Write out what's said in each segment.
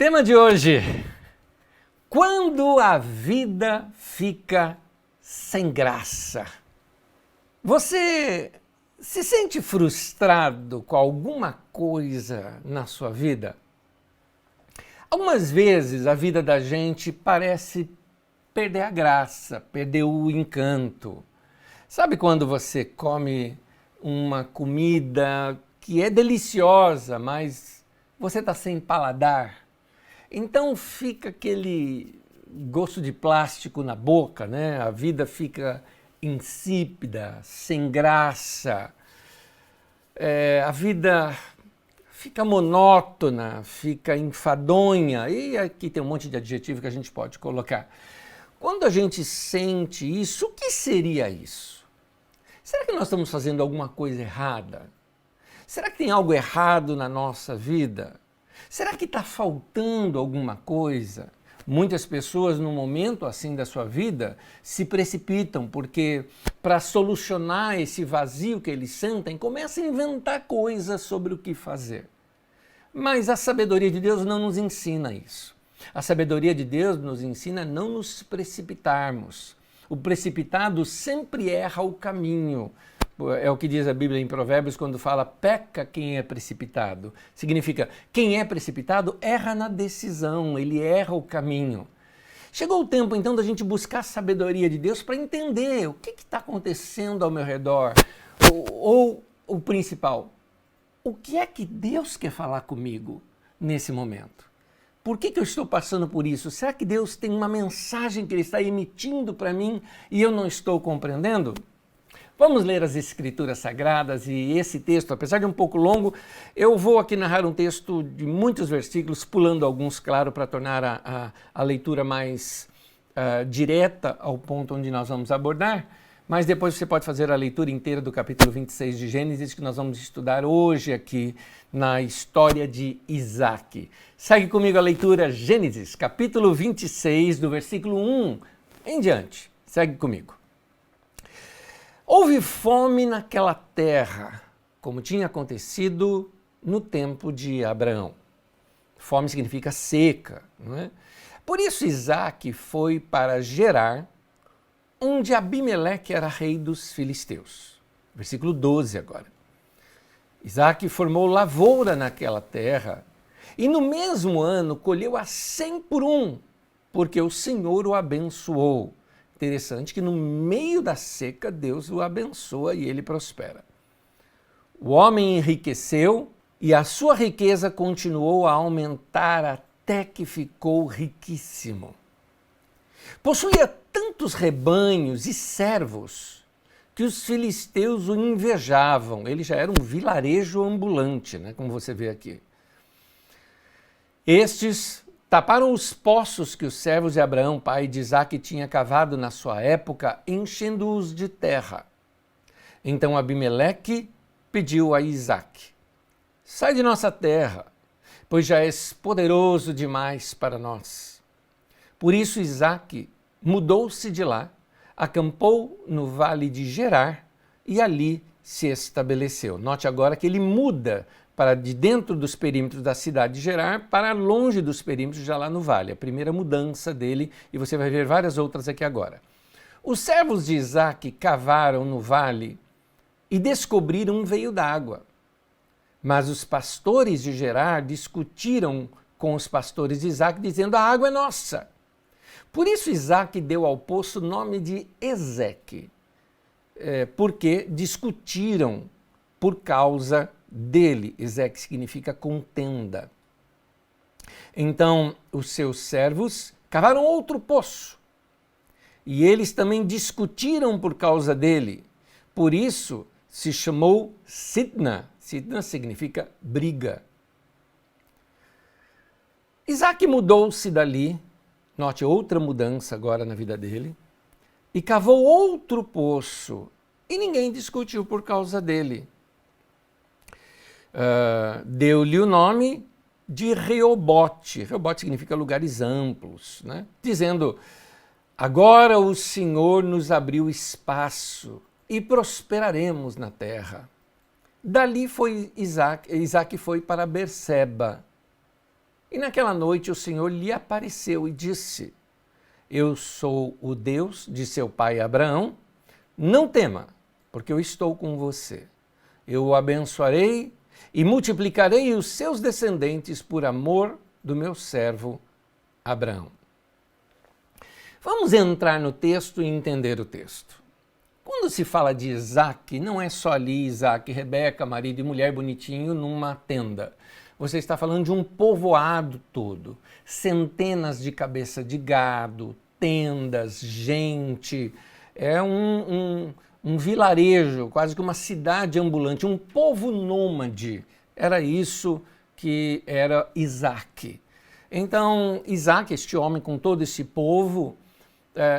Tema de hoje: quando a vida fica sem graça. Você se sente frustrado com alguma coisa na sua vida? Algumas vezes a vida da gente parece perder a graça, perder o encanto. Sabe quando você come uma comida que é deliciosa, mas você está sem paladar? Então fica aquele gosto de plástico na boca, né? A vida fica insípida, sem graça. A vida fica monótona, fica enfadonha. E aqui tem um monte de adjetivo que a gente pode colocar. Quando a gente sente isso, o que seria isso? Será que nós estamos fazendo alguma coisa errada? Será que tem algo errado na nossa vida? Será que está faltando alguma coisa? Muitas pessoas, num momento assim da sua vida, se precipitam porque, para solucionar esse vazio que eles sentem, começam a inventar coisas sobre o que fazer. Mas a sabedoria de Deus não nos ensina isso. A sabedoria de Deus nos ensina a não nos precipitarmos. O precipitado sempre erra o caminho. É o que diz a Bíblia em Provérbios quando fala peca quem é precipitado. Significa, quem é precipitado erra na decisão, ele erra o caminho. Chegou o tempo então da gente buscar a sabedoria de Deus para entender o que está acontecendo ao meu redor. Ou o principal, o que é que Deus quer falar comigo nesse momento? Por que eu estou passando por isso? Será que Deus tem uma mensagem que Ele está emitindo para mim e eu não estou compreendendo? Vamos ler as Escrituras Sagradas e esse texto, apesar de um pouco longo, eu vou aqui narrar um texto de muitos versículos, pulando alguns, claro, para tornar a leitura mais direta ao ponto onde nós vamos abordar, mas depois você pode fazer a leitura inteira do capítulo 26 de Gênesis, que nós vamos estudar hoje aqui na história de Isaac. Segue comigo a leitura, Gênesis, capítulo 26, do versículo 1 em diante. Segue comigo. Houve fome naquela terra, como tinha acontecido no tempo de Abraão. Fome significa seca, não é? Por isso Isaac foi para Gerar, onde Abimeleque era rei dos filisteus. Versículo 12 agora. Isaac formou lavoura naquela terra e no mesmo ano colheu a 100 por um, porque o Senhor o abençoou. Interessante que no meio da seca Deus o abençoa e ele prospera. O homem enriqueceu e a sua riqueza continuou a aumentar até que ficou riquíssimo. Possuía tantos rebanhos e servos que os filisteus o invejavam. Ele já era um vilarejo ambulante, né, como você vê aqui. Estes taparam os poços que os servos de Abraão, pai de Isaac, tinha cavado na sua época, enchendo-os de terra. Então Abimeleque pediu a Isaac: sai de nossa terra, pois já és poderoso demais para nós. Por isso Isaac mudou-se de lá, acampou no vale de Gerar e ali se estabeleceu. Note agora que ele muda para de dentro dos perímetros da cidade de Gerar para longe dos perímetros, já lá no vale. A primeira mudança dele, e você vai ver várias outras aqui agora. Os servos de Isaac cavaram no vale e descobriram um veio d'água. Mas os pastores de Gerar discutiram com os pastores de Isaac, dizendo: a água é nossa. Por isso Isaac deu ao poço o nome de Ezeque, porque discutiram por causa dele. Ezeque significa contenda. Então os seus servos cavaram outro poço e eles também discutiram por causa dele. Por isso se chamou Sitna. Sitna significa briga. Isaac mudou-se dali, note outra mudança agora na vida dele, e cavou outro poço e ninguém discutiu por causa dele. Deu-lhe o nome de Reobote. Reobote significa lugares amplos, né? Dizendo: agora o Senhor nos abriu espaço e prosperaremos na terra. Dali foi Isaac foi para Berseba. E naquela noite o Senhor lhe apareceu e disse: eu sou o Deus de seu pai Abraão, não tema, porque eu estou com você. Eu o abençoarei e multiplicarei os seus descendentes por amor do meu servo Abraão. Vamos entrar no texto e entender o texto. Quando se fala de Isaac, não é só ali Isaac, Rebeca, marido e mulher bonitinho numa tenda. Você está falando de um povoado todo, centenas de cabeças de gado, tendas, gente. É um vilarejo, quase que uma cidade ambulante, um povo nômade. Era isso que era Isaac. Então, Isaac, este homem com todo esse povo,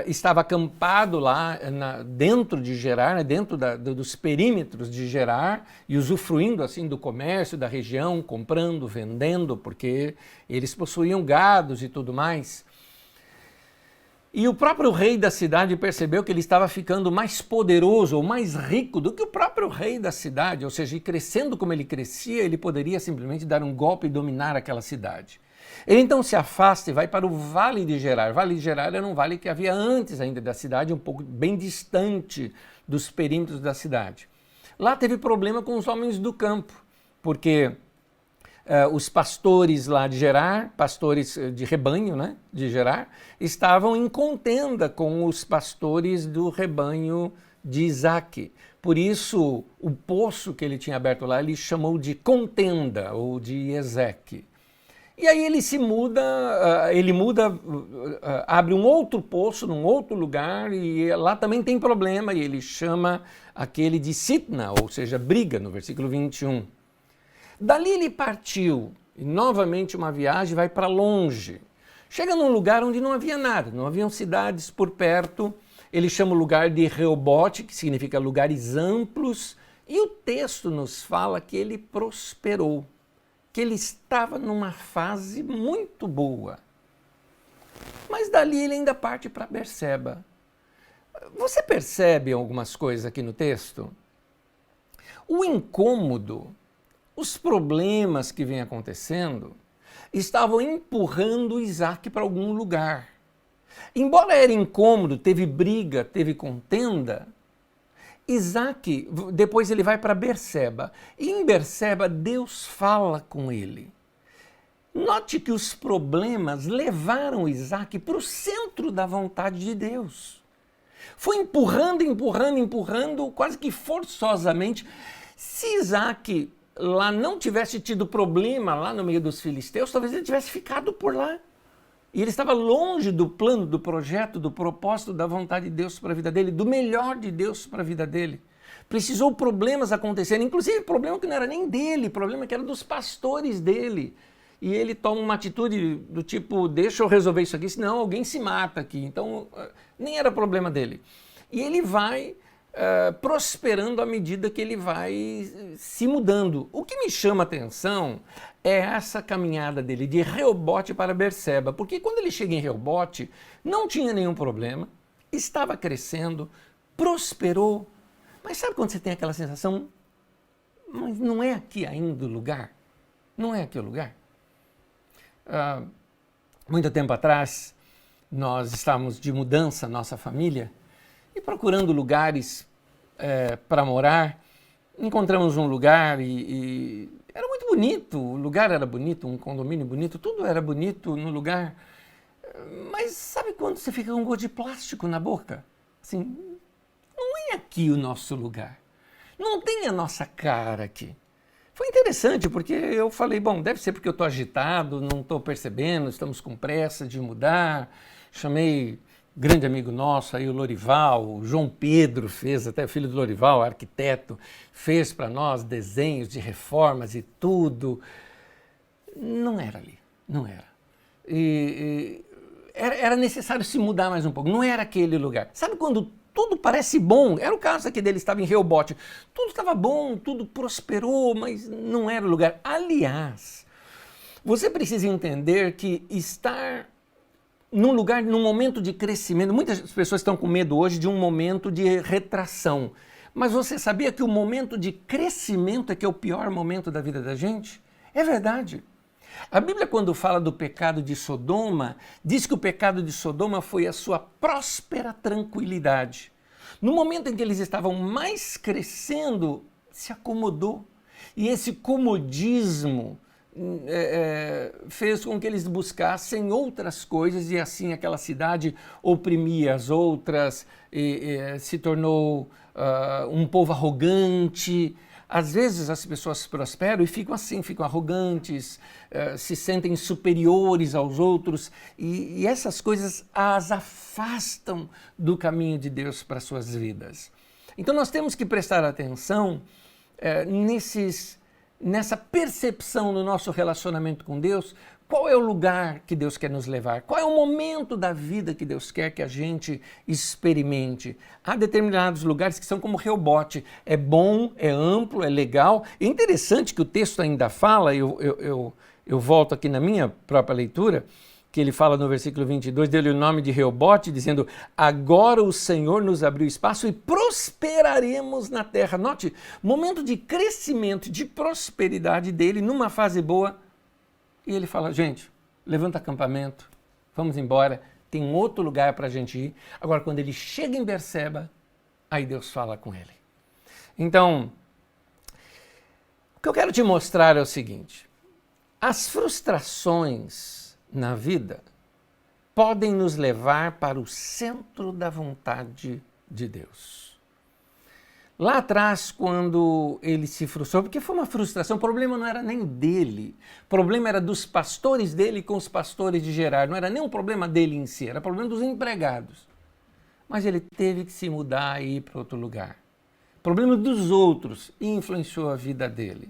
estava acampado lá dentro de Gerar, né, dentro dos perímetros de Gerar, e usufruindo assim do comércio da região, comprando, vendendo, porque eles possuíam gados e tudo mais. E o próprio rei da cidade percebeu que ele estava ficando mais poderoso ou mais rico do que o próprio rei da cidade, ou seja, crescendo como ele crescia, ele poderia simplesmente dar um golpe e dominar aquela cidade. Ele então se afasta e vai para o Vale de Gerar. O Vale de Gerar era um vale que havia antes ainda da cidade, um pouco bem distante dos perímetros da cidade. Lá teve problema com os homens do campo, porque os pastores lá de Gerar, pastores de rebanho, né, de Gerar, estavam em contenda com os pastores do rebanho de Isaac. Por isso, o poço que ele tinha aberto lá, ele chamou de contenda, ou de Ezeque. E aí ele abre um outro poço num outro lugar e lá também tem problema e ele chama aquele de Sitna, ou seja, briga, no versículo 21. Dali ele partiu e novamente uma viagem vai para longe. Chega num lugar onde não havia nada, não haviam cidades por perto. Ele chama o lugar de Reobote, que significa lugares amplos, e o texto nos fala que ele prosperou, que ele estava numa fase muito boa. Mas dali ele ainda parte para Berseba. Você percebe algumas coisas aqui no texto? O incômodo, os problemas que vêm acontecendo, estavam empurrando Isaac para algum lugar. Embora era incômodo, teve briga, teve contenda, Isaac, depois ele vai para Berseba, e em Berseba Deus fala com ele. Note que os problemas levaram Isaac para o centro da vontade de Deus. Foi empurrando, quase que forçosamente. Se Isaac lá não tivesse tido problema lá no meio dos filisteus, talvez ele tivesse ficado por lá. E ele estava longe do plano, do projeto, do propósito, da vontade de Deus para a vida dele, do melhor de Deus para a vida dele. Precisou problemas acontecerem, inclusive problema que não era nem dele, problema que era dos pastores dele. E ele toma uma atitude do tipo, deixa eu resolver isso aqui, senão alguém se mata aqui. Então, nem era problema dele. E ele vai prosperando à medida que ele vai se mudando. O que me chama a atenção é essa caminhada dele de Reobote para Berseba, porque quando ele chega em Reobote, não tinha nenhum problema, estava crescendo, prosperou. Mas sabe quando você tem aquela sensação, mas não é aqui ainda o lugar? Não é aqui o lugar? Muito tempo atrás, nós estávamos de mudança, nossa família, e procurando lugares para morar, encontramos um lugar e era muito bonito, o lugar era bonito, um condomínio bonito, tudo era bonito no lugar. Mas sabe quando você fica com um gosto de plástico na boca? Assim, não é aqui o nosso lugar, não tem a nossa cara aqui. Foi interessante porque eu falei, bom, deve ser porque eu estou agitado, não estou percebendo, estamos com pressa de mudar. Chamei grande amigo nosso aí, o Lorival, o João Pedro fez, até filho do Lorival, arquiteto, fez para nós desenhos de reformas e tudo. Não era ali, não era. Era necessário se mudar mais um pouco, não era aquele lugar. Sabe quando tudo parece bom? Era o caso aqui dele, estava em Reobote. Tudo estava bom, tudo prosperou, mas não era o lugar. Aliás, você precisa entender que estar num lugar, num momento de crescimento, muitas pessoas estão com medo hoje de um momento de retração. Mas você sabia que o momento de crescimento é que é o pior momento da vida da gente? É verdade. A Bíblia, quando fala do pecado de Sodoma, diz que o pecado de Sodoma foi a sua próspera tranquilidade. No momento em que eles estavam mais crescendo, se acomodou. E esse comodismo fez com que eles buscassem outras coisas e assim aquela cidade oprimia as outras, se tornou um povo arrogante. Às vezes as pessoas prosperam e ficam assim, ficam arrogantes, se sentem superiores aos outros e essas coisas as afastam do caminho de Deus para suas vidas. Então nós temos que prestar atenção nessa percepção no nosso relacionamento com Deus, qual é o lugar que Deus quer nos levar? Qual é o momento da vida que Deus quer que a gente experimente? Há determinados lugares que são como Rehobote. É bom, é amplo, é legal. É interessante que o texto ainda fala, eu volto aqui na minha própria leitura, que ele fala no versículo 22, deu-lhe o nome de Rehobote, dizendo, agora o Senhor nos abriu espaço e prosperaremos na terra. Note, momento de crescimento, de prosperidade dele, numa fase boa. E ele fala, gente, levanta acampamento, vamos embora, tem um outro lugar para a gente ir. Agora, quando ele chega em Berseba, aí Deus fala com ele. Então, o que eu quero te mostrar é o seguinte, as frustrações na vida podem nos levar para o centro da vontade de Deus. Lá atrás, quando ele se frustrou, porque foi uma frustração, o problema não era nem dele, o problema era dos pastores dele com os pastores de Gerar, não era nem um problema dele em si, era problema dos empregados. Mas ele teve que se mudar e ir para outro lugar. O problema dos outros influenciou a vida dele.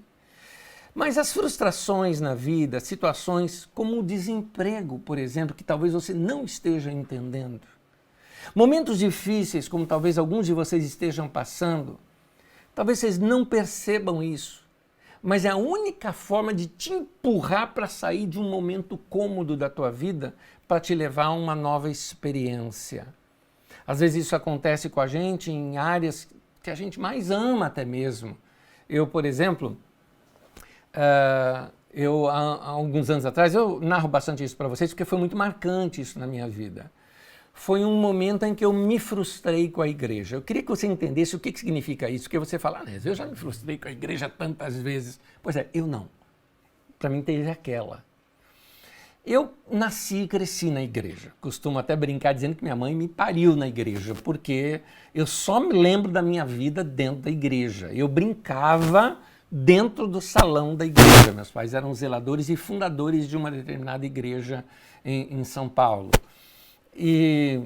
Mas as frustrações na vida, situações como o desemprego, por exemplo, que talvez você não esteja entendendo, momentos difíceis, como talvez alguns de vocês estejam passando, talvez vocês não percebam isso, mas é a única forma de te empurrar para sair de um momento cômodo da tua vida para te levar a uma nova experiência. Às vezes isso acontece com a gente em áreas que a gente mais ama até mesmo. Eu, por exemplo, há alguns anos atrás, eu narro bastante isso para vocês porque foi muito marcante isso na minha vida. Foi um momento em que eu me frustrei com a igreja. Eu queria que você entendesse o que significa isso, porque você fala, eu já me frustrei com a igreja tantas vezes. Pois é, eu não. Para mim teve aquela. Eu nasci e cresci na igreja. Costumo até brincar dizendo que minha mãe me pariu na igreja, porque eu só me lembro da minha vida dentro da igreja. Eu brincava dentro do salão da igreja. Meus pais eram zeladores e fundadores de uma determinada igreja em São Paulo. E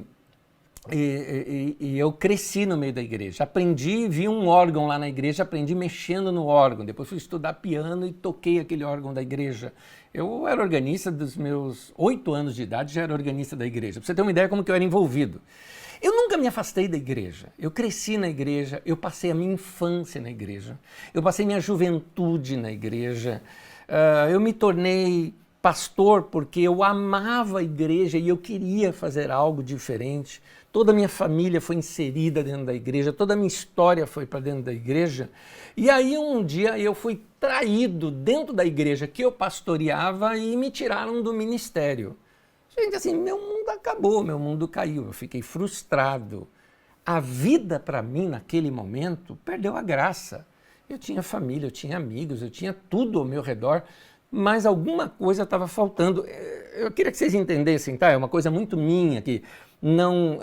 eu cresci no meio da igreja, aprendi, vi um órgão lá na igreja, aprendi mexendo no órgão, depois fui estudar piano e toquei aquele órgão da igreja. Eu era organista dos meus 8 anos de idade, já era organista da igreja, para você ter uma ideia como que eu era envolvido. Eu nunca me afastei da igreja, eu cresci na igreja, eu passei a minha infância na igreja, eu passei minha juventude na igreja, eu me tornei pastor porque eu amava a igreja e eu queria fazer algo diferente. Toda a minha família foi inserida dentro da igreja, toda a minha história foi para dentro da igreja. E aí um dia eu fui traído dentro da igreja que eu pastoreava e me tiraram do ministério. Gente, assim, meu mundo acabou, meu mundo caiu, eu fiquei frustrado. A vida para mim naquele momento perdeu a graça. Eu tinha família, eu tinha amigos, eu tinha tudo ao meu redor, mas alguma coisa estava faltando. Eu queria que vocês entendessem, tá? É uma coisa muito minha que não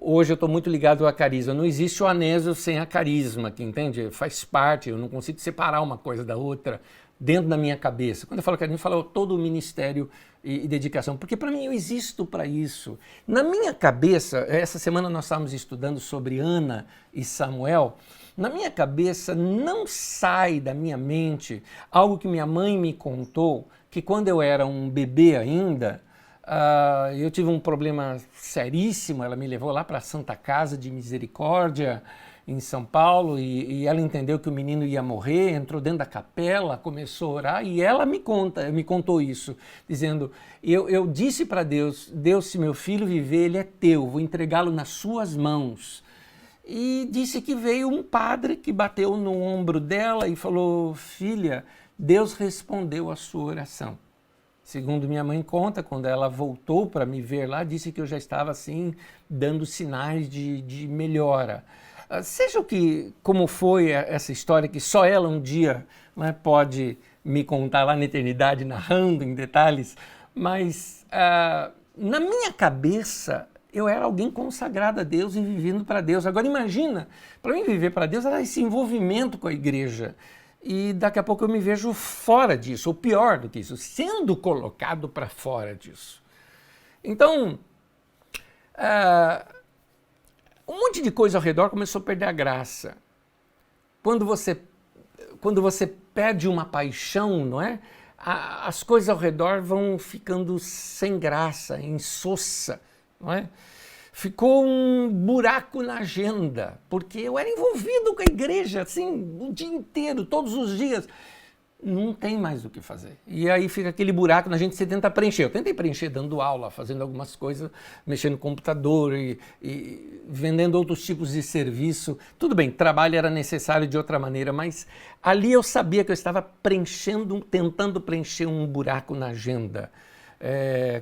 hoje eu estou muito ligado a carisma. Não existe o Anésio sem a carisma, que entende? Faz parte, eu não consigo separar uma coisa da outra dentro da minha cabeça. Quando eu falo carisma, eu falo todo o ministério e dedicação, porque para mim eu existo para isso. Na minha cabeça, essa semana nós estávamos estudando sobre Ana e Samuel. Na minha cabeça não sai da minha mente algo que minha mãe me contou, que quando eu era um bebê ainda, eu tive um problema seríssimo, ela me levou lá para a Santa Casa de Misericórdia, em São Paulo, e ela entendeu que o menino ia morrer, entrou dentro da capela, começou a orar, e ela me contou isso, dizendo, eu disse para Deus, se meu filho viver, ele é teu, vou entregá-lo nas suas mãos. E disse que veio um padre que bateu no ombro dela e falou, filha, Deus respondeu a sua oração. Segundo minha mãe conta, quando ela voltou para me ver lá, disse que eu já estava assim, dando sinais de melhora. Seja como foi essa história, que só ela um dia, né, pode me contar lá na eternidade, narrando em detalhes, mas na minha cabeça eu era alguém consagrado a Deus e vivendo para Deus. Agora imagina, para mim viver para Deus era esse envolvimento com a igreja. E daqui a pouco eu me vejo fora disso, ou pior do que isso, sendo colocado para fora disso. Então, um monte de coisa ao redor começou a perder a graça. Quando você perde uma paixão, não é? As coisas ao redor vão ficando sem graça, insossa, não é? Ficou um buraco na agenda, porque eu era envolvido com a igreja, assim, o dia inteiro, todos os dias. Não tem mais o que fazer. E aí fica aquele buraco na gente, você tenta preencher. Eu tentei preencher dando aula, fazendo algumas coisas, mexendo no computador e vendendo outros tipos de serviço. Tudo bem, trabalho era necessário de outra maneira, mas ali eu sabia que eu estava tentando preencher um buraco na agenda.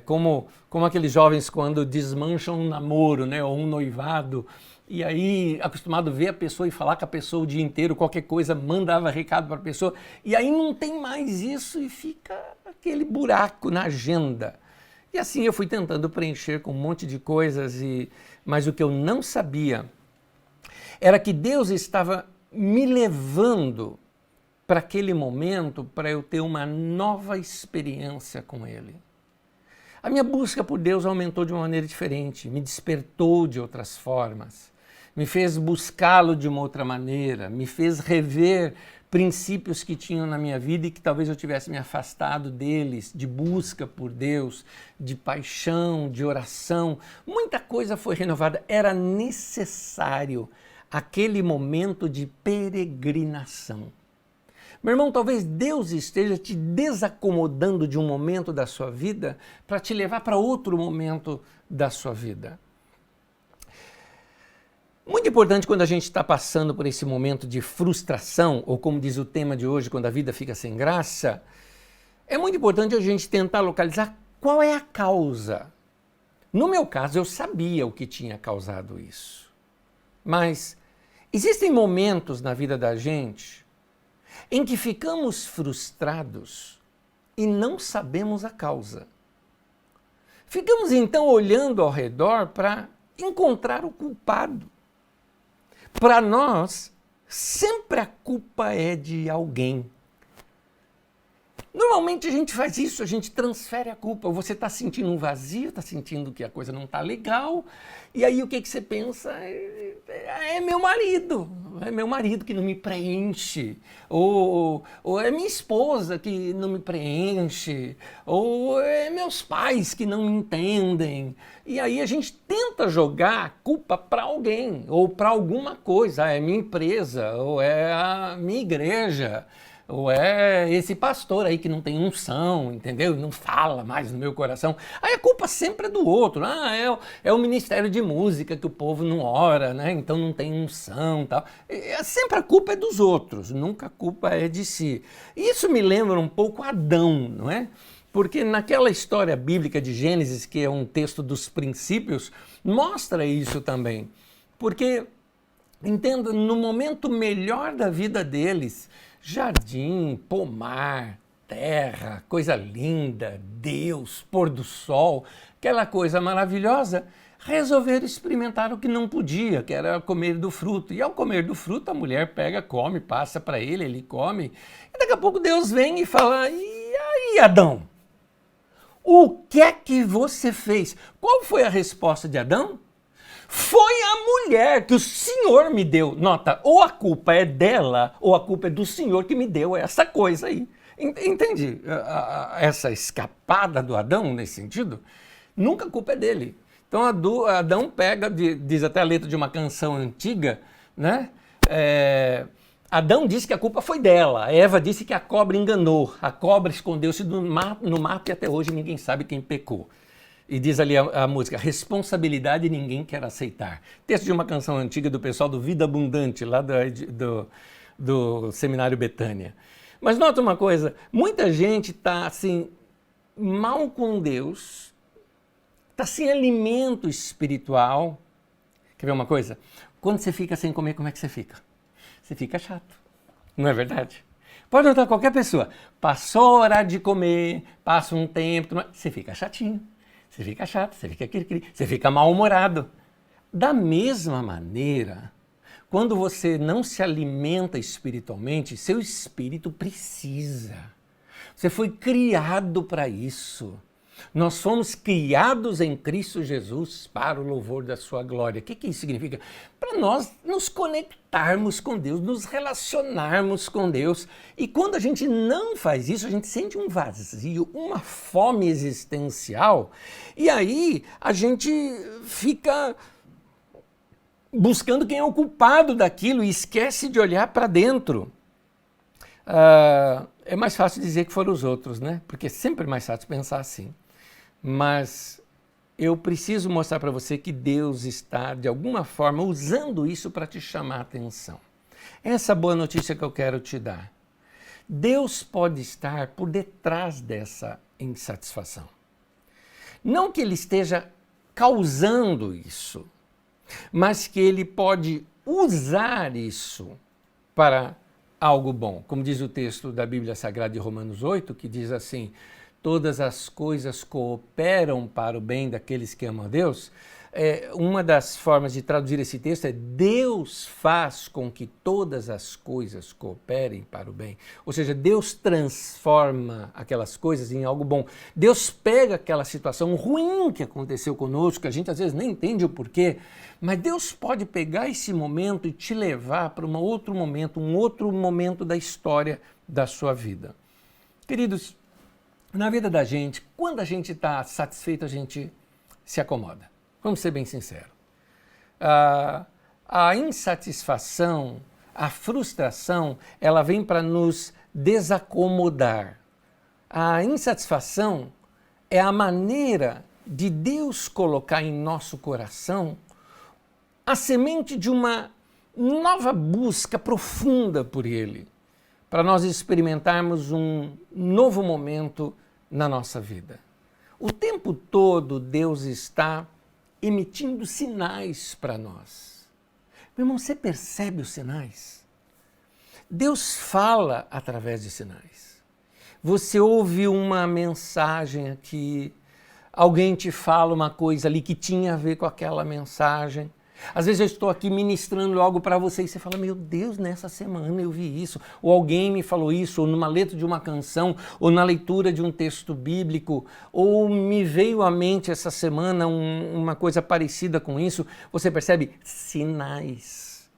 Como aqueles jovens quando desmancham um namoro, né, ou um noivado, e aí acostumado a ver a pessoa e falar com a pessoa o dia inteiro, qualquer coisa, mandava recado para a pessoa, e aí não tem mais isso e fica aquele buraco na agenda. E assim eu fui tentando preencher com um monte de coisas, mas o que eu não sabia era que Deus estava me levando para aquele momento para eu ter uma nova experiência com Ele. A minha busca por Deus aumentou de uma maneira diferente, me despertou de outras formas, me fez buscá-lo de uma outra maneira, me fez rever princípios que tinham na minha vida e que talvez eu tivesse me afastado deles, de busca por Deus, de paixão, de oração. Muita coisa foi renovada, era necessário aquele momento de peregrinação. Meu irmão, talvez Deus esteja te desacomodando de um momento da sua vida para te levar para outro momento da sua vida. Muito importante quando a gente está passando por esse momento de frustração, ou como diz o tema de hoje, quando a vida fica sem graça, é muito importante a gente tentar localizar qual é a causa. No meu caso, eu sabia o que tinha causado isso. Mas existem momentos na vida da gente em que ficamos frustrados e não sabemos a causa. Ficamos então olhando ao redor para encontrar o culpado. Para nós, sempre a culpa é de alguém. Normalmente a gente faz isso, a gente transfere a culpa. Você está sentindo um vazio, está sentindo que a coisa não está legal, e aí o que você pensa? É meu marido que não me preenche, ou é minha esposa que não me preenche, ou é meus pais que não me entendem. E aí a gente tenta jogar a culpa para alguém, ou para alguma coisa, é minha empresa, ou é a minha igreja, ou é esse pastor aí que não tem unção, entendeu? Não fala mais no meu coração. Aí a culpa sempre é do outro. É o ministério de música que o povo não ora, né? Então não tem unção e tal. Sempre a culpa é dos outros, nunca a culpa é de si. Isso me lembra um pouco Adão, não é? Porque naquela história bíblica de Gênesis, que é um texto dos princípios, mostra isso também. Porque, entenda, no momento melhor da vida deles, jardim, pomar, terra, coisa linda, Deus, pôr do sol, aquela coisa maravilhosa, resolveram experimentar o que não podia, que era comer do fruto. E ao comer do fruto, a mulher pega, come, passa para ele come. E daqui a pouco Deus vem e fala, e aí, Adão? O que é que você fez? Qual foi a resposta de Adão? Foi a mulher que o Senhor me deu. Nota, ou a culpa é dela, ou a culpa é do Senhor que me deu essa coisa aí. Entende essa escapada do Adão nesse sentido? Nunca a culpa é dele. Então Adão pega, diz até a letra de uma canção antiga, né? Adão disse que a culpa foi dela. Eva disse que a cobra enganou. A cobra escondeu-se no mato e até hoje ninguém sabe quem pecou. E diz ali a música, responsabilidade ninguém quer aceitar. Texto de uma canção antiga do pessoal do Vida Abundante, lá do Seminário Betânia. Mas nota uma coisa, muita gente está assim, mal com Deus, está sem alimento espiritual. Quer ver uma coisa? Quando você fica sem comer, como é que você fica? Você fica chato, não é verdade? Pode notar qualquer pessoa, passou a hora de comer, passa um tempo, você fica chatinho, você fica chato, você fica cri-cri, você fica mal-humorado. Da mesma maneira, quando você não se alimenta espiritualmente, seu espírito precisa. Você foi criado para isso. Nós fomos criados em Cristo Jesus para o louvor da sua glória. O que isso significa? Para nós nos conectarmos com Deus, nos relacionarmos com Deus. E quando a gente não faz isso, a gente sente um vazio, uma fome existencial. E aí a gente fica buscando quem é o culpado daquilo e esquece de olhar para dentro. É mais fácil dizer que foram os outros, né? Porque é sempre mais fácil pensar assim. Mas eu preciso mostrar para você que Deus está, de alguma forma, usando isso para te chamar a atenção. Essa boa notícia que eu quero te dar. Deus pode estar por detrás dessa insatisfação. Não que Ele esteja causando isso, mas que Ele pode usar isso para algo bom. Como diz o texto da Bíblia Sagrada de Romanos 8, que diz assim: todas as coisas cooperam para o bem daqueles que amam a Deus. Uma das formas de traduzir esse texto é: Deus faz com que todas as coisas cooperem para o bem. Ou seja, Deus transforma aquelas coisas em algo bom. Deus pega aquela situação ruim que aconteceu conosco, que a gente às vezes nem entende o porquê, mas Deus pode pegar esse momento e te levar para um outro momento da história da sua vida. Queridos, na vida da gente, quando a gente está satisfeito, a gente se acomoda. Vamos ser bem sinceros. A insatisfação, a frustração, ela vem para nos desacomodar. A insatisfação é a maneira de Deus colocar em nosso coração a semente de uma nova busca profunda por Ele, para nós experimentarmos um novo momento na nossa vida. O tempo todo Deus está emitindo sinais para nós. Meu irmão, você percebe os sinais? Deus fala através de sinais. Você ouve uma mensagem aqui, alguém te fala uma coisa ali que tinha a ver com aquela mensagem. Às vezes eu estou aqui ministrando algo para você e você fala: meu Deus, nessa semana eu vi isso, ou alguém me falou isso, ou numa letra de uma canção, ou na leitura de um texto bíblico, ou me veio à mente essa semana uma coisa parecida com isso. Você percebe? Sinais.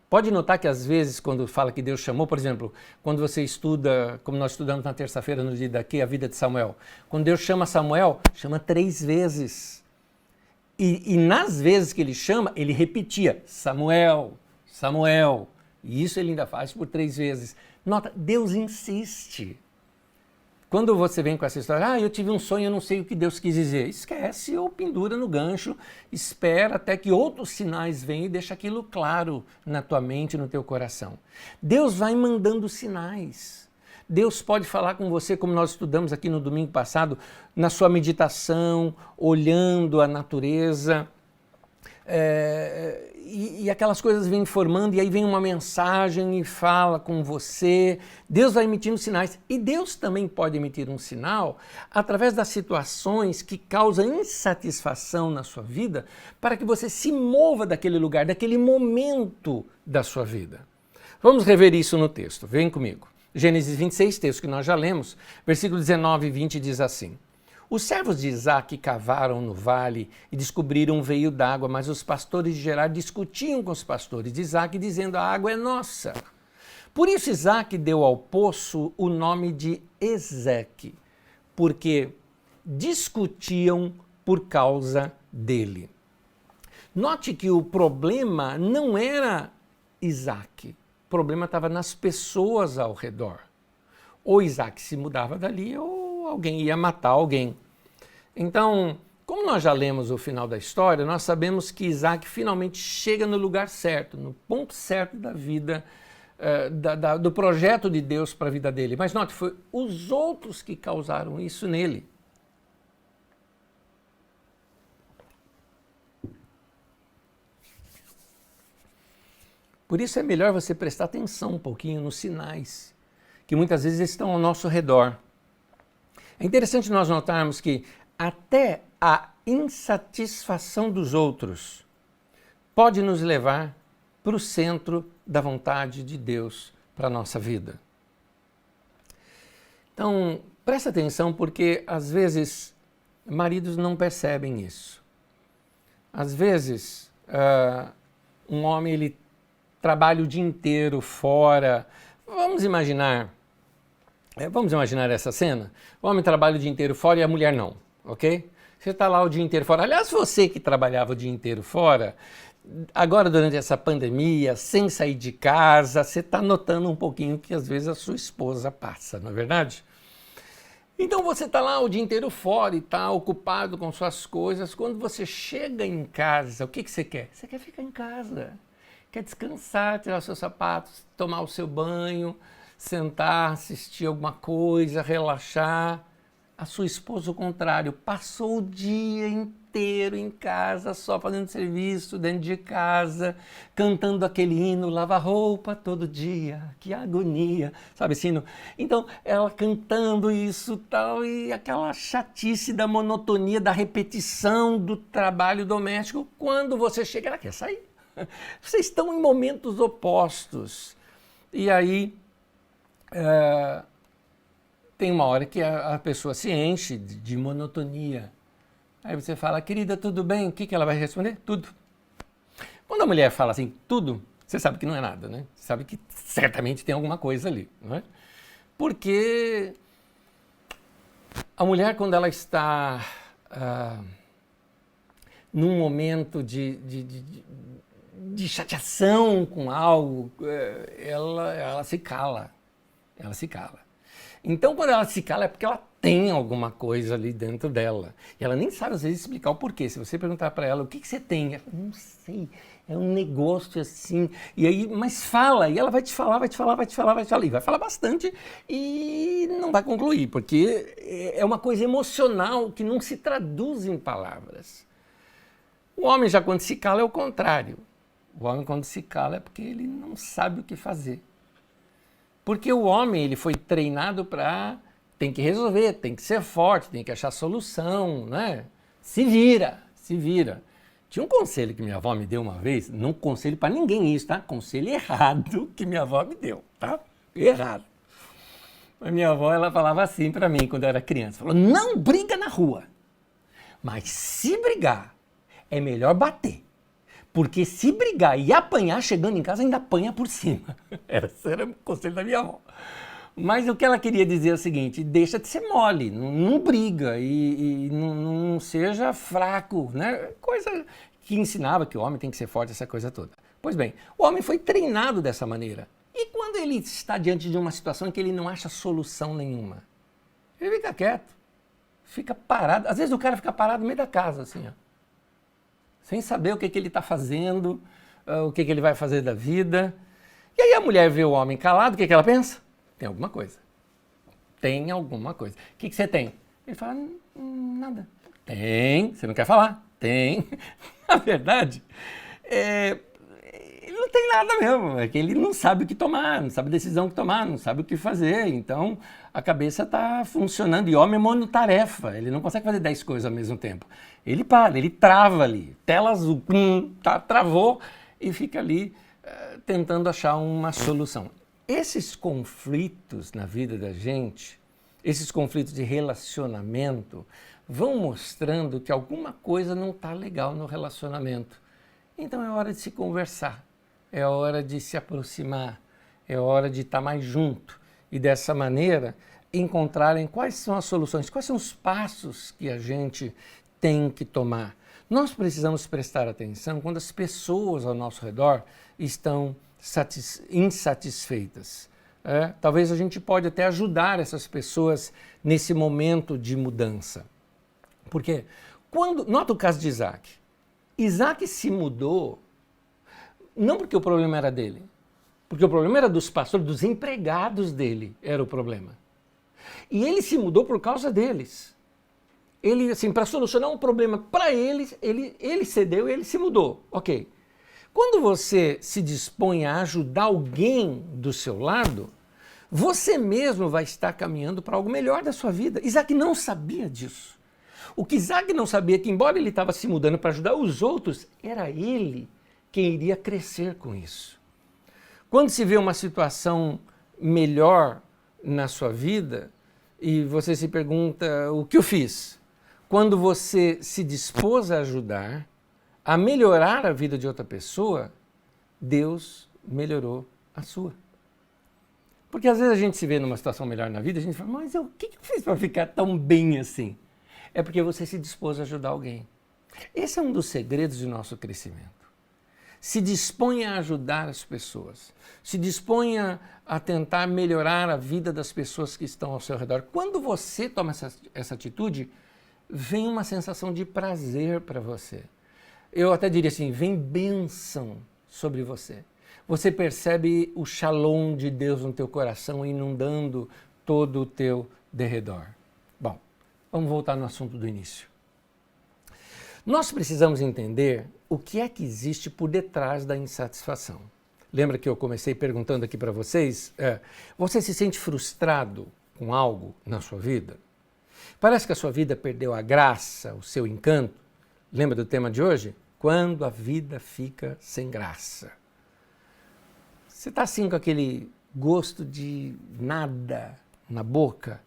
Pode notar que às vezes quando fala que Deus chamou, por exemplo, quando você estuda, como nós estudamos na terça-feira no dia daqui, a vida de Samuel, quando Deus chama Samuel, chama 3 vezes. E nas vezes que ele chama, ele repetia: Samuel, Samuel. E isso ele ainda faz por 3 vezes. Nota, Deus insiste. Quando você vem com essa história: eu tive um sonho, eu não sei o que Deus quis dizer. Esquece ou pendura no gancho, espera até que outros sinais venham e deixa aquilo claro na tua mente, no teu coração. Deus vai mandando sinais. Deus pode falar com você, como nós estudamos aqui no domingo passado, na sua meditação, olhando a natureza, e aquelas coisas vêm formando, e aí vem uma mensagem e fala com você. Deus vai emitindo sinais, e Deus também pode emitir um sinal através das situações que causam insatisfação na sua vida, para que você se mova daquele lugar, daquele momento da sua vida. Vamos rever isso no texto, vem comigo. Gênesis 26, texto que nós já lemos, versículo 19 e 20 diz assim: os servos de Isaque cavaram no vale e descobriram um veio d'água, mas os pastores de Gerar discutiam com os pastores de Isaque, dizendo: a água é nossa. Por isso Isaque deu ao poço o nome de Ezeque, porque discutiam por causa dele. Note que o problema não era Isaque. O problema estava nas pessoas ao redor. Ou Isaque se mudava dali, ou alguém ia matar alguém. Então, como nós já lemos o final da história, nós sabemos que Isaque finalmente chega no lugar certo, no ponto certo da vida do projeto de Deus para a vida dele. Mas note, foi os outros que causaram isso nele. Por isso é melhor você prestar atenção um pouquinho nos sinais que muitas vezes estão ao nosso redor. É interessante nós notarmos que até a insatisfação dos outros pode nos levar para o centro da vontade de Deus para a nossa vida. Então, presta atenção porque às vezes maridos não percebem isso. Às vezes, um homem ele trabalha o dia inteiro fora. Vamos imaginar essa cena? O homem trabalha o dia inteiro fora e a mulher não, ok? Você está lá o dia inteiro fora. Aliás, você que trabalhava o dia inteiro fora, agora durante essa pandemia, sem sair de casa, você está notando um pouquinho que às vezes a sua esposa passa, não é verdade? Então você está lá o dia inteiro fora e está ocupado com suas coisas. Quando você chega em casa, o que você quer? Você quer ficar em casa. Quer descansar, tirar os seus sapatos, tomar o seu banho, sentar, assistir alguma coisa, relaxar. A sua esposa, o contrário, passou o dia inteiro em casa, só fazendo serviço dentro de casa, cantando aquele hino, lava roupa todo dia, que agonia, sabe esse hino? Então, ela cantando isso tal, e aquela chatice da monotonia, da repetição do trabalho doméstico, quando você chega, ela quer sair. Vocês estão em momentos opostos. E aí, tem uma hora que a pessoa se enche de monotonia. Aí você fala, querida, tudo bem? O que ela vai responder? Tudo. Quando a mulher fala assim, tudo, você sabe que não é nada, né? Você sabe que certamente tem alguma coisa ali, não é? Porque a mulher, quando ela está num momento de chateação com algo, ela se cala. Ela se cala. Então, quando ela se cala, é porque ela tem alguma coisa ali dentro dela. E ela nem sabe, às vezes, explicar o porquê. Se você perguntar para ela, o que você tem? Ela, não sei, é um negócio assim. E aí, mas fala, e ela vai te falar. E vai falar bastante e não vai concluir, porque é uma coisa emocional que não se traduz em palavras. O homem já quando se cala é o contrário. O homem quando se cala é porque ele não sabe o que fazer. Porque o homem ele foi treinado para tem que resolver, tem que ser forte, tem que achar solução, né? Se vira. Tinha um conselho que minha avó me deu uma vez, não conselho para ninguém isso, tá? Conselho errado que minha avó me deu, tá? Errado. A minha avó ela falava assim para mim quando eu era criança, falou: "Não briga na rua. Mas se brigar, é melhor bater. Porque se brigar e apanhar, chegando em casa, ainda apanha por cima." Esse era o conselho da minha avó. Mas o que ela queria dizer é o seguinte: deixa de ser mole, não briga e não seja fraco, né? Coisa que ensinava que o homem tem que ser forte, essa coisa toda. Pois bem, o homem foi treinado dessa maneira. E quando ele está diante de uma situação em que ele não acha solução nenhuma? Ele fica quieto, fica parado. Às vezes o cara fica parado no meio da casa, assim, ó, sem saber o que ele está fazendo, o que ele vai fazer da vida. E aí a mulher vê o homem calado, o que ela pensa? Tem alguma coisa. Tem alguma coisa. O que você tem? Ele fala, nada. Tem, você não quer falar? Tem. Na verdade, ele não tem nada mesmo. É que ele não sabe o que tomar, não sabe a decisão que tomar, não sabe o que fazer. Então, a cabeça está funcionando. E homem é monotarefa. Ele não consegue fazer 10 coisas ao mesmo tempo. Ele para, ele trava ali. Tela azul, travou e fica ali tentando achar uma solução. Esses conflitos na vida da gente, esses conflitos de relacionamento, vão mostrando que alguma coisa não está legal no relacionamento. Então é hora de se conversar, é hora de se aproximar, é hora de estar mais junto e dessa maneira encontrarem quais são as soluções, quais são os passos que a gente tem que tomar. Nós precisamos prestar atenção quando as pessoas ao nosso redor estão insatisfeitas. Talvez a gente pode até ajudar essas pessoas nesse momento de mudança. Porque nota o caso de Isaac. Isaac se mudou não porque o problema era dele. Porque o problema era dos pastores, dos empregados dele, era o problema. E ele se mudou por causa deles. Ele, assim, para solucionar um problema para eles, ele cedeu e ele se mudou. Ok. Quando você se dispõe a ajudar alguém do seu lado, você mesmo vai estar caminhando para algo melhor da sua vida. Isaac não sabia disso. O que Isaac não sabia é que, embora ele estava se mudando para ajudar os outros, era ele quem iria crescer com isso. Quando se vê uma situação melhor na sua vida e você se pergunta, o que eu fiz? Quando você se dispôs a ajudar, a melhorar a vida de outra pessoa, Deus melhorou a sua. Porque às vezes a gente se vê numa situação melhor na vida e a gente fala, mas o que eu fiz para ficar tão bem assim? É porque você se dispôs a ajudar alguém. Esse é um dos segredos do nosso crescimento. Se disponha a ajudar as pessoas. Se disponha a tentar melhorar a vida das pessoas que estão ao seu redor. Quando você toma essa atitude, vem uma sensação de prazer para você. Eu até diria assim, vem bênção sobre você. Você percebe o shalom de Deus no teu coração inundando todo o teu derredor. Bom, vamos voltar no assunto do início. Nós precisamos entender o que é que existe por detrás da insatisfação. Lembra que eu comecei perguntando aqui para vocês? Você se sente frustrado com algo na sua vida? Parece que a sua vida perdeu a graça, o seu encanto? Lembra do tema de hoje? Quando a vida fica sem graça. Você está assim com aquele gosto de nada na boca?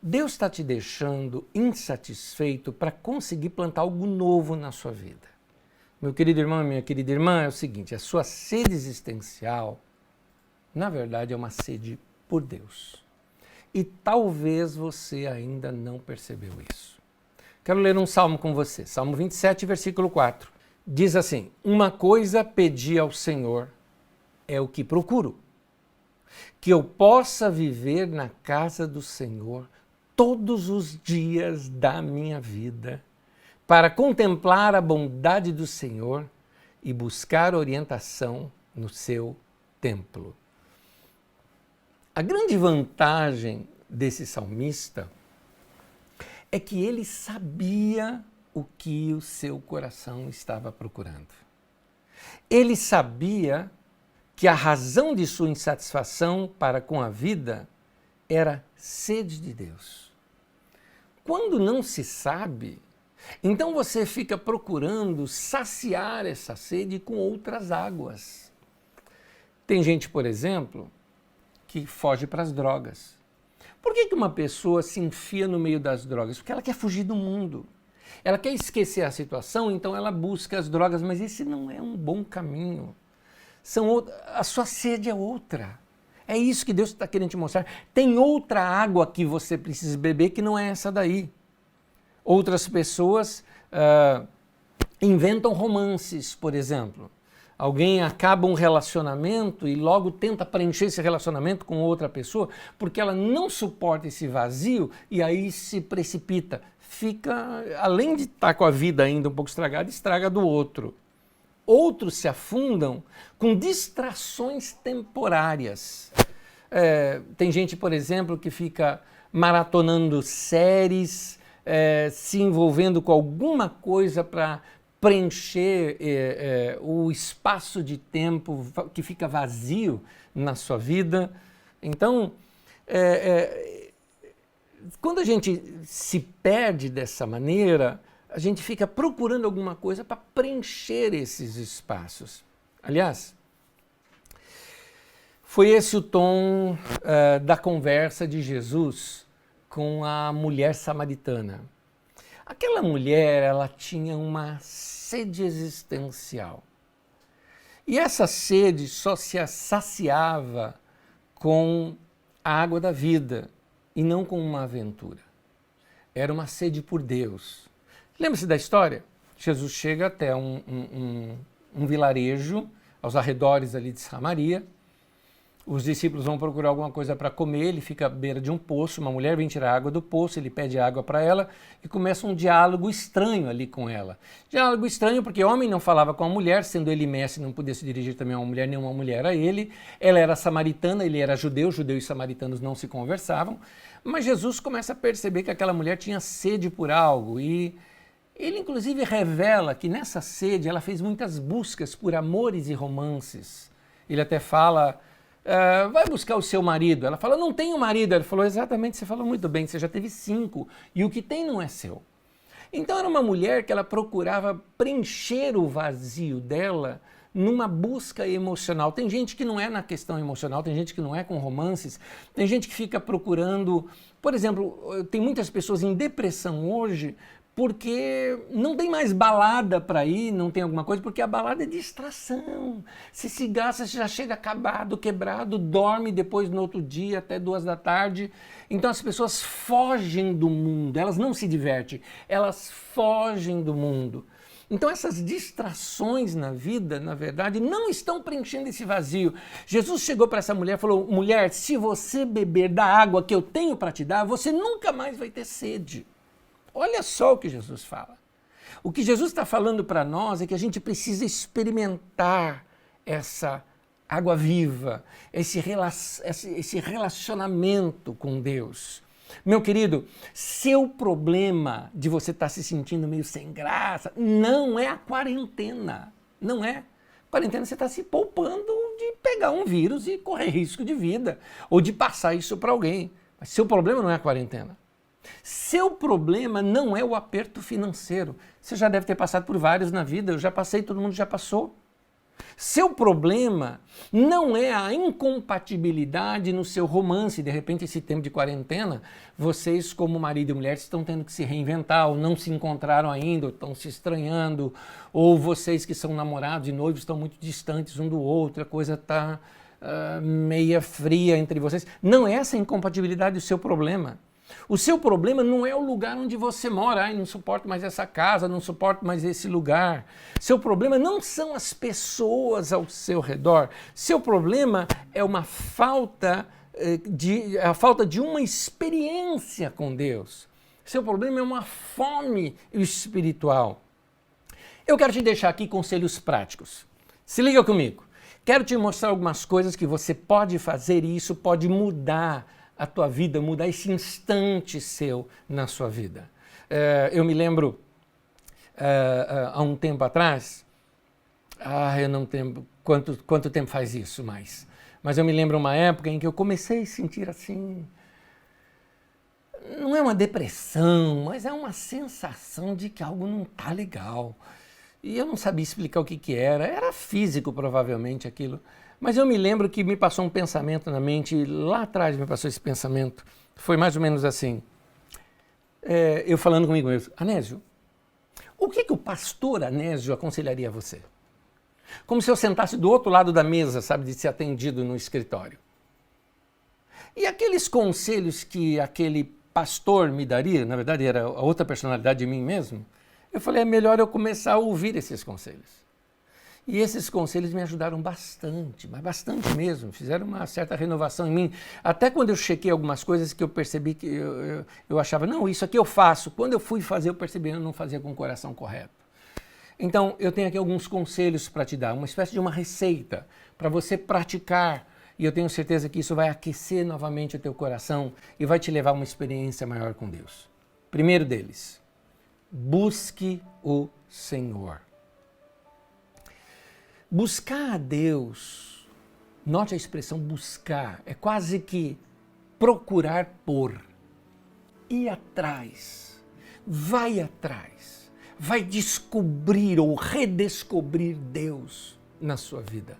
Deus está te deixando insatisfeito para conseguir plantar algo novo na sua vida. Meu querido irmão, minha querida irmã, é o seguinte, a sua sede existencial, na verdade, é uma sede por Deus. E talvez você ainda não percebeu isso. Quero ler um salmo com você, Salmo 27, versículo 4. Diz assim, uma coisa pedi ao Senhor, é o que procuro, que eu possa viver na casa do Senhor todos os dias da minha vida, para contemplar a bondade do Senhor e buscar orientação no seu templo. A grande vantagem desse salmista é que ele sabia o que o seu coração estava procurando. Ele sabia que a razão de sua insatisfação para com a vida era sede de Deus. Quando não se sabe, então você fica procurando saciar essa sede com outras águas. Tem gente, por exemplo, que foge para as drogas. Por que uma pessoa se enfia no meio das drogas? Porque ela quer fugir do mundo. Ela quer esquecer a situação, então ela busca as drogas, mas esse não é um bom caminho. A sua sede é outra. É isso que Deus está querendo te mostrar. Tem outra água que você precisa beber que não é essa daí. Outras pessoas inventam romances, por exemplo. Alguém acaba um relacionamento e logo tenta preencher esse relacionamento com outra pessoa porque ela não suporta esse vazio e aí se precipita. Fica, além de estar com a vida ainda um pouco estragada, estraga do outro. Outros se afundam com distrações temporárias. Tem gente, por exemplo, que fica maratonando séries, se envolvendo com alguma coisa para preencher o espaço de tempo que fica vazio na sua vida. Então, quando a gente se perde dessa maneira, a gente fica procurando alguma coisa para preencher esses espaços. Aliás, foi esse o tom da conversa de Jesus com a mulher samaritana. Aquela mulher, ela tinha uma sede existencial. E essa sede só se saciava com a água da vida e não com uma aventura. Era uma sede por Deus. Lembra-se da história? Jesus chega até um vilarejo, aos arredores ali de Samaria, Os discípulos vão procurar alguma coisa para comer, ele fica à beira de um poço, uma mulher vem tirar água do poço, ele pede água para ela e começa um diálogo estranho ali com ela. Diálogo estranho porque homem não falava com a mulher, sendo ele mestre, não podia se dirigir também a uma mulher, nenhuma mulher a ele. Ela era samaritana, ele era judeu, judeus e samaritanos não se conversavam. Mas Jesus começa a perceber que aquela mulher tinha sede por algo e ele inclusive revela que nessa sede ela fez muitas buscas por amores e romances. Ele até fala... vai buscar o seu marido. Ela fala, não tenho marido. Ele falou, exatamente, você falou muito bem, você já teve 5 e o que tem não é seu. Então era uma mulher que ela procurava preencher o vazio dela numa busca emocional. Tem gente que não é na questão emocional, tem gente que não é com romances, tem gente que fica procurando... Por exemplo, tem muitas pessoas em depressão hoje porque não tem mais balada para ir, não tem alguma coisa, porque a balada é distração. Você se gasta, você já chega acabado, quebrado, dorme depois no outro dia até 2 da tarde. Então as pessoas fogem do mundo, elas não se divertem, elas fogem do mundo. Então essas distrações na vida, na verdade, não estão preenchendo esse vazio. Jesus chegou para essa mulher e falou, mulher, se você beber da água que eu tenho para te dar, você nunca mais vai ter sede. Olha só o que Jesus fala. O que Jesus está falando para nós é que a gente precisa experimentar essa água viva, esse relacionamento com Deus. Meu querido, seu problema de você estar se sentindo meio sem graça não é a quarentena, não é. Quarentena você está se poupando de pegar um vírus e correr risco de vida, ou de passar isso para alguém. Mas seu problema não é a quarentena. Seu problema não é o aperto financeiro. Você já deve ter passado por vários na vida, eu já passei, todo mundo já passou. Seu problema não é a incompatibilidade no seu romance. De repente, esse tempo de quarentena, vocês como marido e mulher estão tendo que se reinventar, ou não se encontraram ainda, ou estão se estranhando, ou vocês que são namorados e noivos estão muito distantes um do outro, a coisa está meia fria entre vocês. Não é essa incompatibilidade o seu problema. O seu problema não é o lugar onde você mora. Ai, não suporto mais essa casa, não suporto mais esse lugar. Seu problema não são as pessoas ao seu redor. Seu problema é a falta de uma experiência com Deus. Seu problema é uma fome espiritual. Eu quero te deixar aqui conselhos práticos. Se liga comigo. Quero te mostrar algumas coisas que você pode fazer e isso pode mudar a tua vida, mudar esse instante seu na sua vida. Eu me lembro, há um tempo atrás, eu não tenho quanto tempo faz isso mais, mas eu me lembro uma época em que eu comecei a sentir assim, não é uma depressão, mas é uma sensação de que algo não está legal. E eu não sabia explicar o que era físico provavelmente aquilo. Mas eu me lembro que me passou um pensamento na mente, lá atrás me passou esse pensamento, foi mais ou menos assim, eu falando comigo mesmo, Anésio, o que o pastor Anésio aconselharia a você? Como se eu sentasse do outro lado da mesa, sabe, de ser atendido no escritório. E aqueles conselhos que aquele pastor me daria, na verdade era a outra personalidade de mim mesmo, eu falei, é melhor eu começar a ouvir esses conselhos. E esses conselhos me ajudaram bastante, mas bastante mesmo, fizeram uma certa renovação em mim. Até quando eu chequei algumas coisas que eu percebi que eu achava, não, isso aqui eu faço. Quando eu fui fazer, eu percebi que eu não fazia com o coração correto. Então, eu tenho aqui alguns conselhos para te dar, uma espécie de uma receita para você praticar. E eu tenho certeza que isso vai aquecer novamente o teu coração e vai te levar a uma experiência maior com Deus. Primeiro deles, busque o Senhor. Buscar a Deus, note a expressão buscar, é quase que procurar por, ir atrás, vai descobrir ou redescobrir Deus na sua vida.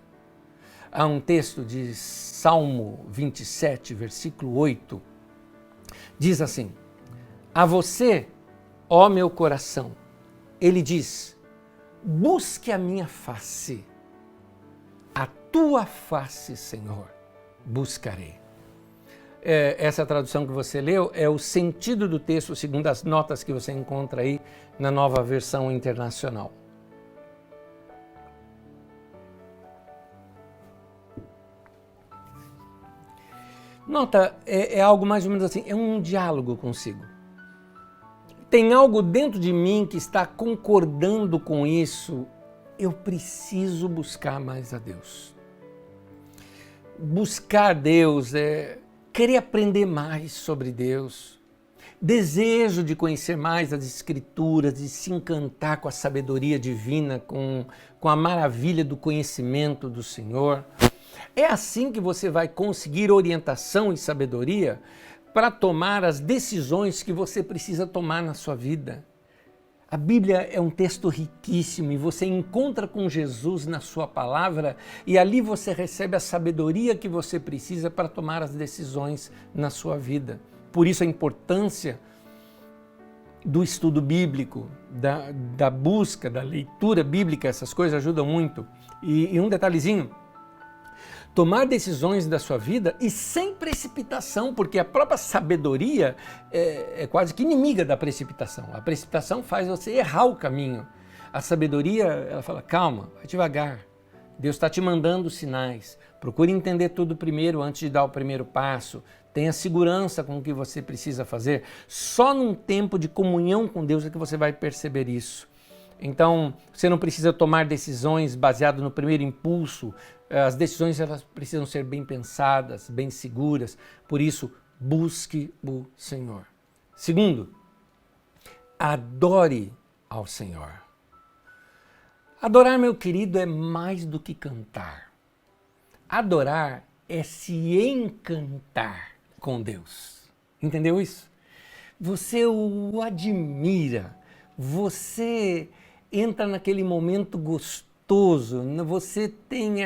Há um texto de Salmo 27, versículo 8, diz assim, a você, ó meu coração, ele diz, busque a minha face, a tua face, Senhor, buscarei. Essa tradução que você leu é o sentido do texto, segundo as notas que você encontra aí na Nova Versão Internacional. Nota, é algo mais ou menos assim, é um diálogo consigo. Tem algo dentro de mim que está concordando com isso. Eu preciso buscar mais a Deus. Buscar Deus é querer aprender mais sobre Deus. Desejo de conhecer mais as Escrituras, de se encantar com a sabedoria divina, com a maravilha do conhecimento do Senhor. É assim que você vai conseguir orientação e sabedoria para tomar as decisões que você precisa tomar na sua vida. A Bíblia é um texto riquíssimo e você encontra com Jesus na sua palavra e ali você recebe a sabedoria que você precisa para tomar as decisões na sua vida. Por isso a importância do estudo bíblico, da busca, da leitura bíblica, essas coisas ajudam muito. E um detalhezinho, tomar decisões da sua vida e sem precipitação, porque a própria sabedoria é quase que inimiga da precipitação. A precipitação faz você errar o caminho. A sabedoria, ela fala, calma, vai devagar. Deus está te mandando sinais. Procure entender tudo primeiro antes de dar o primeiro passo. Tenha segurança com o que você precisa fazer. Só num tempo de comunhão com Deus é que você vai perceber isso. Então, você não precisa tomar decisões baseadas no primeiro impulso. As decisões elas precisam ser bem pensadas, bem seguras. Por isso, busque o Senhor. Segundo, adore ao Senhor. Adorar, meu querido, é mais do que cantar. Adorar é se encantar com Deus. Entendeu isso? Você o admira, você entra naquele momento gostoso, você tem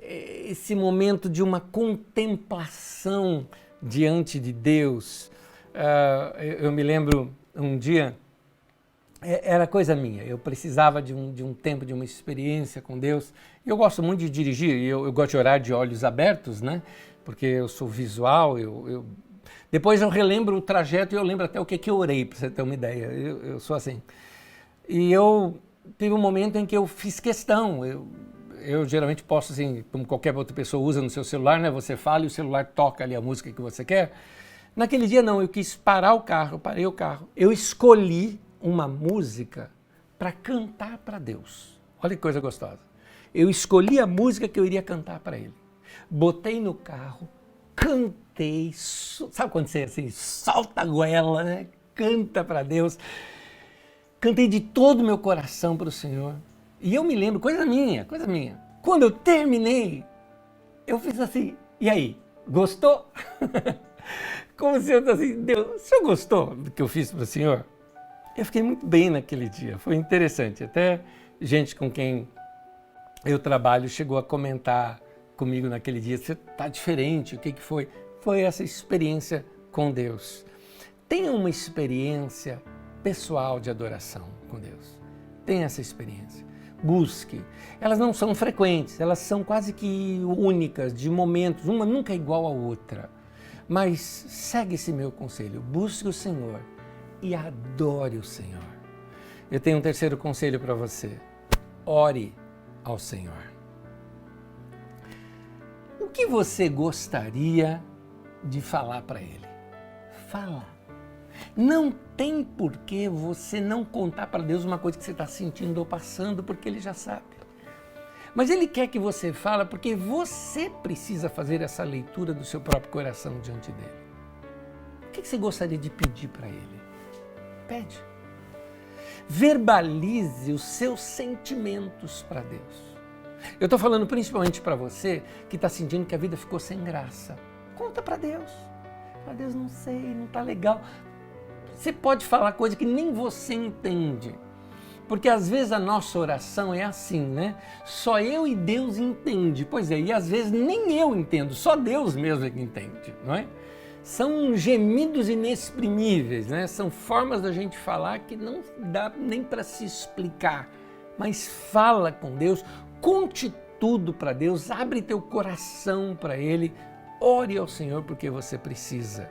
esse momento de uma contemplação diante de Deus. Eu me lembro um dia, era coisa minha, eu precisava de um tempo, de uma experiência com Deus. Eu gosto muito de dirigir, eu gosto de orar de olhos abertos, né? Porque eu sou visual, depois eu relembro o trajeto e eu lembro até o que eu orei, para você ter uma ideia, eu sou assim. E eu tive um momento em que eu fiz questão, eu geralmente posso, assim, como qualquer outra pessoa usa no seu celular, né? Você fala e o celular toca ali a música que você quer. Naquele dia não, eu quis parar o carro, parei o carro, eu escolhi uma música para cantar para Deus. Olha que coisa gostosa. Eu escolhi a música que eu iria cantar para Ele. Botei no carro, cantei, sabe quando você assim, solta a goela, né? Canta para Deus. Cantei de todo o meu coração para o Senhor. E eu me lembro, coisa minha. Quando eu terminei, eu fiz assim, e aí, gostou? Como se eu assim, Deus, o senhor gostou do que eu fiz para o Senhor? Eu fiquei muito bem naquele dia, foi interessante. Até gente com quem eu trabalho chegou a comentar comigo naquele dia, você está diferente, o que foi? Foi essa experiência com Deus. Tenha uma experiência pessoal de adoração com Deus. Tenha essa experiência. Busque. Elas não são frequentes, elas são quase que únicas, de momentos, uma nunca é igual à outra. Mas segue esse meu conselho, busque o Senhor e adore o Senhor. Eu tenho um terceiro conselho para você. Ore ao Senhor. O que você gostaria de falar para Ele? Fala. Não tem por que você não contar para Deus uma coisa que você está sentindo ou passando, porque Ele já sabe. Mas Ele quer que você fale porque você precisa fazer essa leitura do seu próprio coração diante dEle. O que você gostaria de pedir para Ele? Pede. Verbalize os seus sentimentos para Deus. Eu estou falando principalmente para você que está sentindo que a vida ficou sem graça. Conta para Deus. Para Deus, não sei, não está legal. Você pode falar coisa que nem você entende. Porque às vezes a nossa oração é assim, né? Só eu e Deus entende. Pois é, e às vezes nem eu entendo, só Deus mesmo é que entende, não é? São gemidos inexprimíveis, né? São formas da gente falar que não dá nem para se explicar. Mas fala com Deus, conte tudo para Deus, abre teu coração para Ele, ore ao Senhor porque você precisa.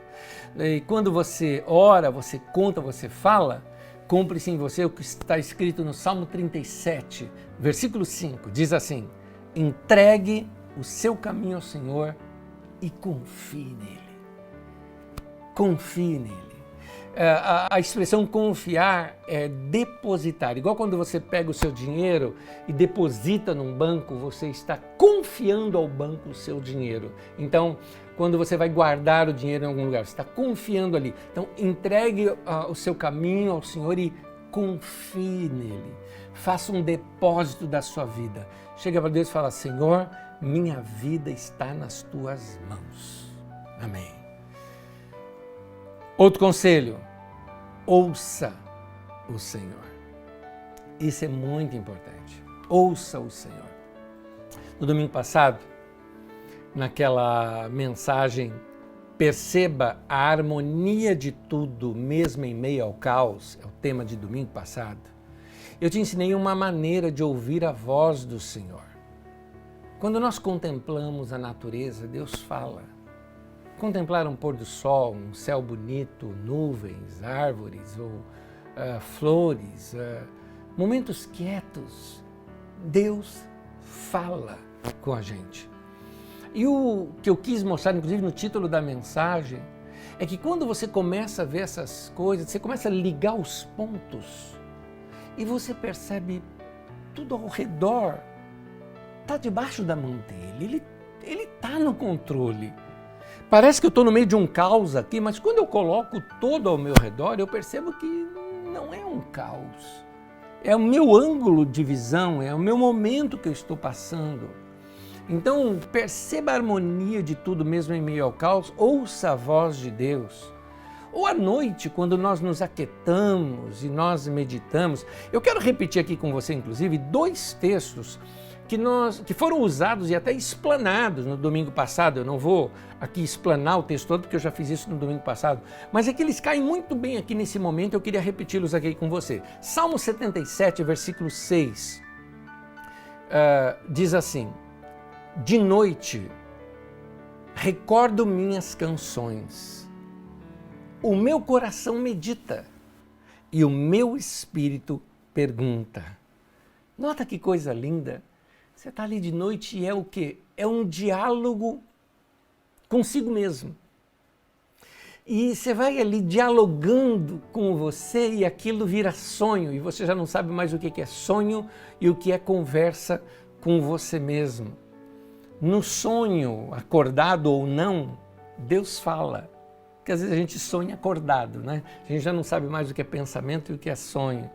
E quando você ora, você conta, você fala, cumpre-se em você o que está escrito no Salmo 37, versículo 5, diz assim: entregue o seu caminho ao Senhor e confie nele. Confie nele. A expressão confiar é depositar. Igual quando você pega o seu dinheiro e deposita num banco, você está confiando ao banco o seu dinheiro. Então, quando você vai guardar o dinheiro em algum lugar, você está confiando ali. Então, entregue o seu caminho ao Senhor e confie nele. Faça um depósito da sua vida. Chega para Deus e fala: Senhor, minha vida está nas tuas mãos. Amém. Outro conselho: ouça o Senhor. Isso é muito importante. Ouça o Senhor. No domingo passado, naquela mensagem Perceba a harmonia de tudo, mesmo em meio ao caos, é o tema de domingo passado, eu te ensinei uma maneira de ouvir a voz do Senhor. Quando nós contemplamos a natureza, Deus fala. Contemplar um pôr do sol, um céu bonito, nuvens, árvores ou flores, momentos quietos, Deus fala com a gente. E o que eu quis mostrar, inclusive no título da mensagem, é que quando você começa a ver essas coisas, você começa a ligar os pontos e você percebe tudo ao redor está debaixo da mão dele, ele está no controle. Parece que eu estou no meio de um caos aqui, mas quando eu coloco todo ao meu redor, eu percebo que não é um caos. É o meu ângulo de visão, é o meu momento que eu estou passando. Então, perceba a harmonia de tudo mesmo em meio ao caos, ouça a voz de Deus. Ou à noite, quando nós nos aquietamos e nós meditamos. Eu quero repetir aqui com você, inclusive, 2 textos que foram usados e até explanados no domingo passado. Eu não vou aqui explanar o texto todo, porque eu já fiz isso no domingo passado, mas é que eles caem muito bem aqui nesse momento, eu queria repeti-los aqui com você. Salmo 77, versículo 6, diz assim: de noite recordo minhas canções, o meu coração medita e o meu espírito pergunta. Nota que coisa linda. Você está ali de noite e é o quê? É um diálogo consigo mesmo. E você vai ali dialogando com você e aquilo vira sonho. E você já não sabe mais o que é sonho e o que é conversa com você mesmo. No sonho, acordado ou não, Deus fala. Porque às vezes a gente sonha acordado, né? A gente já não sabe mais o que é pensamento e o que é sonho.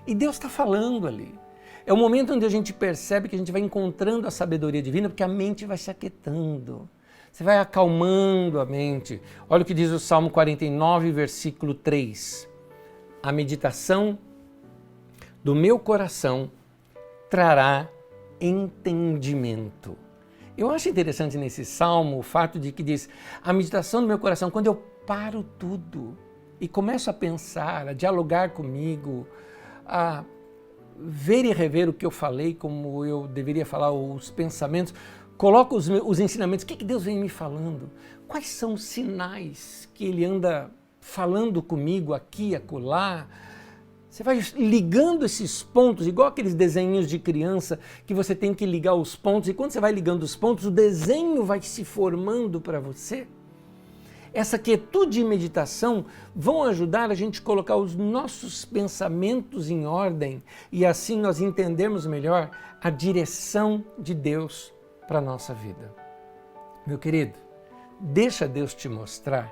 E Deus está falando ali. É o momento onde a gente percebe que a gente vai encontrando a sabedoria divina, porque a mente vai se aquietando. Você vai acalmando a mente. Olha o que diz o Salmo 49, versículo 3. A meditação do meu coração trará entendimento. Eu acho interessante nesse salmo o fato de que diz: a meditação do meu coração, quando eu paro tudo e começo a pensar, a dialogar comigo, a ver e rever o que eu falei, como eu deveria falar, os pensamentos, coloco os ensinamentos, o que Deus vem me falando, quais são os sinais que Ele anda falando comigo aqui e acolá. Você vai ligando esses pontos, igual aqueles desenhos de criança que você tem que ligar os pontos, e quando você vai ligando os pontos, o desenho vai se formando para você. Essa quietude e meditação vão ajudar a gente a colocar os nossos pensamentos em ordem e assim nós entendermos melhor a direção de Deus para a nossa vida. Meu querido, deixa Deus te mostrar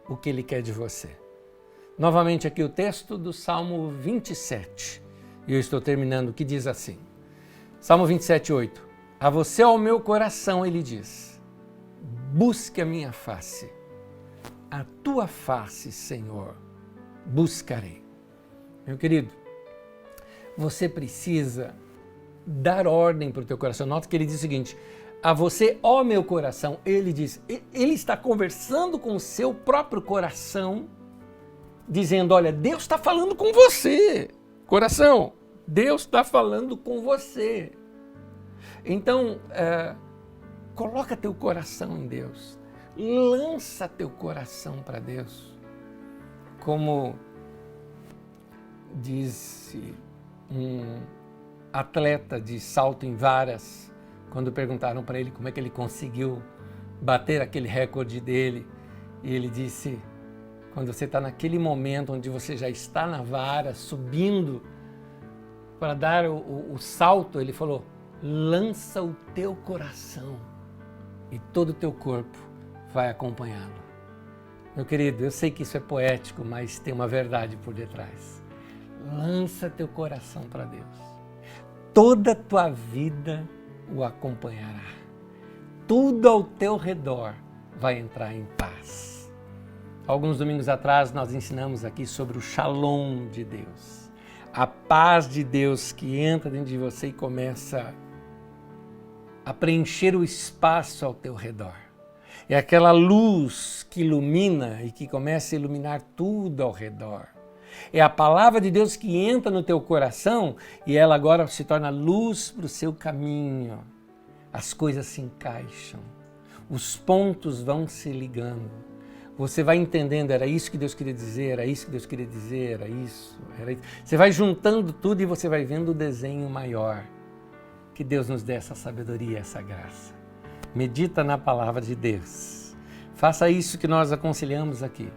o que Ele quer de você. Novamente aqui o texto do Salmo 27, e eu estou terminando, que diz assim, Salmo 27, 8, a você, ó meu coração, Ele diz, busque a minha face. A tua face, Senhor, buscarei. Meu querido, você precisa dar ordem para o teu coração. Nota que ele diz o seguinte, a você, ó meu coração, ele diz, ele está conversando com o seu próprio coração, dizendo, olha, Deus está falando com você, coração, Deus está falando com você. Então, coloca teu coração em Deus. Lança teu coração para Deus. Como disse um atleta de salto em varas, quando perguntaram para ele como é que ele conseguiu bater aquele recorde dele. E ele disse, quando você está naquele momento onde você já está na vara, subindo para dar o salto, ele falou, lança o teu coração e todo o teu corpo vai acompanhá-lo. Meu querido, eu sei que isso é poético, mas tem uma verdade por detrás. Lança teu coração para Deus. Toda a tua vida o acompanhará. Tudo ao teu redor vai entrar em paz. Alguns domingos atrás nós ensinamos aqui sobre o Shalom de Deus. A paz de Deus que entra dentro de você e começa a preencher o espaço ao teu redor. É aquela luz que ilumina e que começa a iluminar tudo ao redor. É a palavra de Deus que entra no teu coração e ela agora se torna luz para o seu caminho. As coisas se encaixam, os pontos vão se ligando. Você vai entendendo, era isso que Deus queria dizer, era isso que Deus queria dizer, era isso. Você vai juntando tudo e você vai vendo o desenho maior. Que Deus nos dê essa sabedoria, essa graça. Medita na palavra de Deus. Faça isso que nós aconselhamos aqui.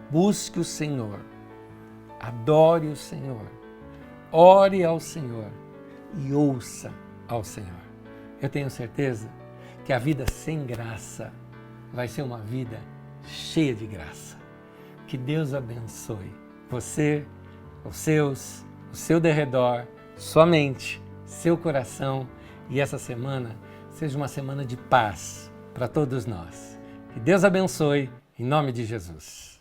Busque o Senhor. Adore o Senhor. Ore ao Senhor e ouça ao Senhor. Eu tenho certeza que a vida sem graça vai ser uma vida cheia de graça. Que Deus abençoe você, os seus, o seu derredor, sua mente, seu coração e essa semana seja uma semana de paz para todos nós. Que Deus abençoe em nome de Jesus.